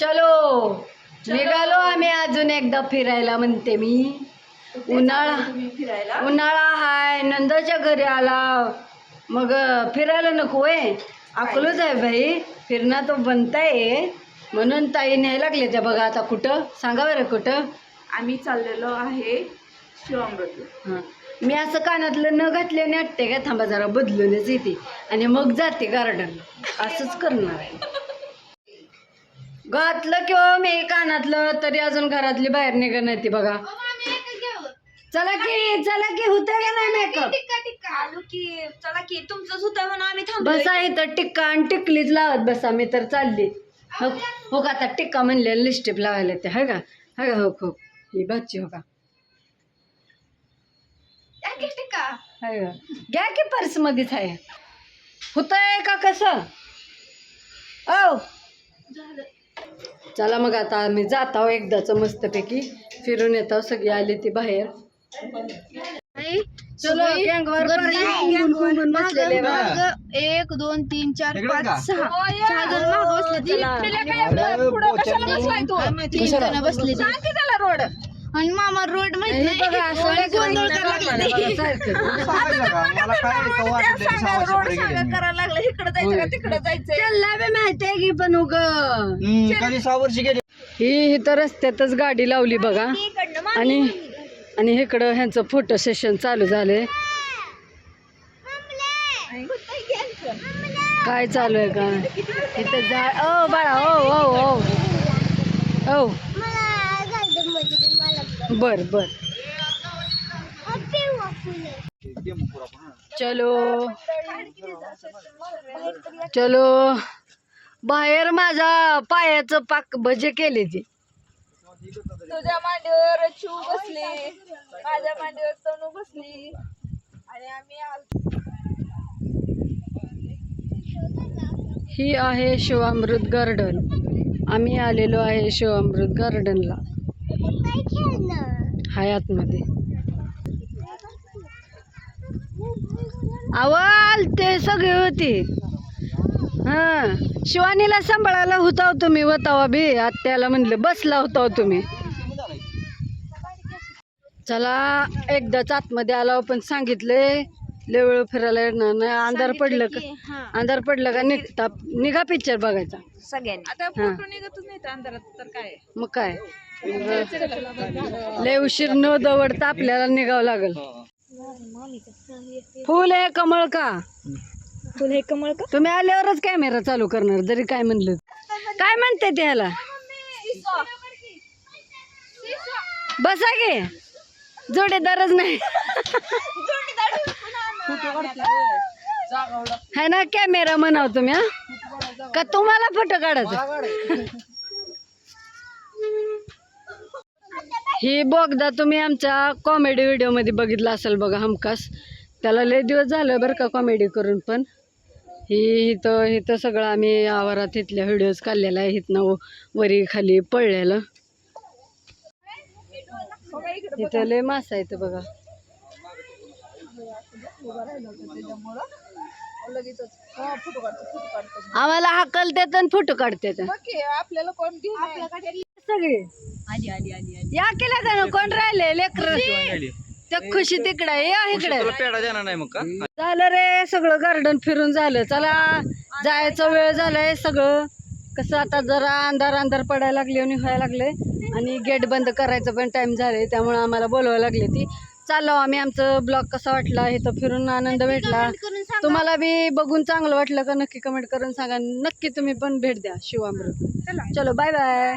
चलो निघालो आम्ही अजून एकदा फिरायला म्हणते मी. उन्हाळा हाय, नंदाच्या घरी आला मग फिरायला नको आहे. अकलूच आहे भाई, फिरणं तो बनताय म्हणून ताई न्यायला लागले त्या. बघा आता कुठं सांगा बरं कुठं आम्ही चाललेलो आहे शिवामृत. हां, मी असं कानातलं न घातले वाटते का, थांबा जरा बदलूनच येते आणि मग जाते गार्डन. असंच करणार आहे. घातलं किंवा मी कानातलं तरी अजून घरातली बाहेर निघत नाही ती. बघा चला की होतंय का नाही मेकअप. आलो की चला की तुमचंच होतं म्हणून आम्ही बसा इथं टिक्का आणि टिकलीच लावत बसा. मी तर चालली हो का. आता टिक्का म्हणले लिस्टिप लावायला ते है का हो ही बच्ची हो का है का. घ्या की पर्स मध्येच आहे. होतंय का कसं ओ. चला मग आता आम्ही जात आहो एकदाच मस्तपैकी फिरून येत आहो. सगळी आली ती बाहेर. चलो गँगवर बसलेले बघा. 1 2 3 4 5 6 जण मागे बसले. रोड आणि मामा रोड माहिती करायला लागलं. इकडे जायचं का तिकडे जायचं माहितीये की पण उग ही तर रस्त्यातच गाडी लावली बघा. आणि इकडं ह्यांचं फोटो सेशन चालू झालंय. काय चालू आहे का इथं झाड. ओ बाळा ओ बर चलो बाहेर माझा पायाचं पाक भजे केले ती. तुझ्या मांडीवर चू बसली, माझ्या मांडीवर तनू बसली आणि आम्ही ही आहे शिवामृत गार्डन. आम्ही आलेलो आहे शिवामृत गार्डनला हयातमध्ये. आवाल ते सगळे होती. हां शिवानीला सांभाळायला होता तुम्ही होतावा बी. आत्याला म्हणलं बसला होता तुम्ही. चला एकदाच आतमध्ये आला पण सांगितले लय वेळ फिरायला येणार नाही. अंधार पडलं का निघा पिक्चर बघायचा सगळ्यांनी. आता फोटो निघतच नाही अंधारात तर काय मग काय. लय उशीर न दवडता आपल्याला निघावं लागल. फुल आहे कमळ का. फुल हे कमळ का. तुम्ही आल्यावरच कॅमेरा चालू करणार जरी काय म्हणलं. काय म्हणते त्याला बसा गे जोडीदारच नाही है ना. कॅमेरा म्हणाव तुम्ही का तुम्हाला फोटो काढायचा. ही बोगदा तुम्ही आमच्या कॉमेडी व्हिडिओ मध्ये बघितला असेल बघा हमखास. त्याला लय दिवस झालं बरं का कॉमेडी करून. पण इथं सगळं आम्ही आवारात इथल्या व्हिडिओज काढलेला आहे. इथनं वरी खाली पडलेलं. इथं लय मासा आहे इथं बघा. आम्हाला हाकल देत आणि फोटो काढतात आपल्याला कोण सगळे. या केला का कोण राहिले लेकर त्या खुशी तिकडे या इकडे. झालं रे सगळं गार्डन फिरून झालं. चला जायचा वेळ झालाय. सगळं कसं आता जरा अंधार पडायला लागले आणि व्हायला लागले आणि गेट बंद करायचं पण टाइम झाले. त्यामुळे आम्हाला बोलवायला लागले ती. चाललो आम्ही. आमचं ब्लॉग कसा वाटला इथं फिरून आनंद भेटला. तुम्हाला बी बघून चांगलं वाटलं का नक्की कमेंट करून सांगा. नक्की तुम्ही पण भेट द्या शिवामृत. चलो बाय बाय.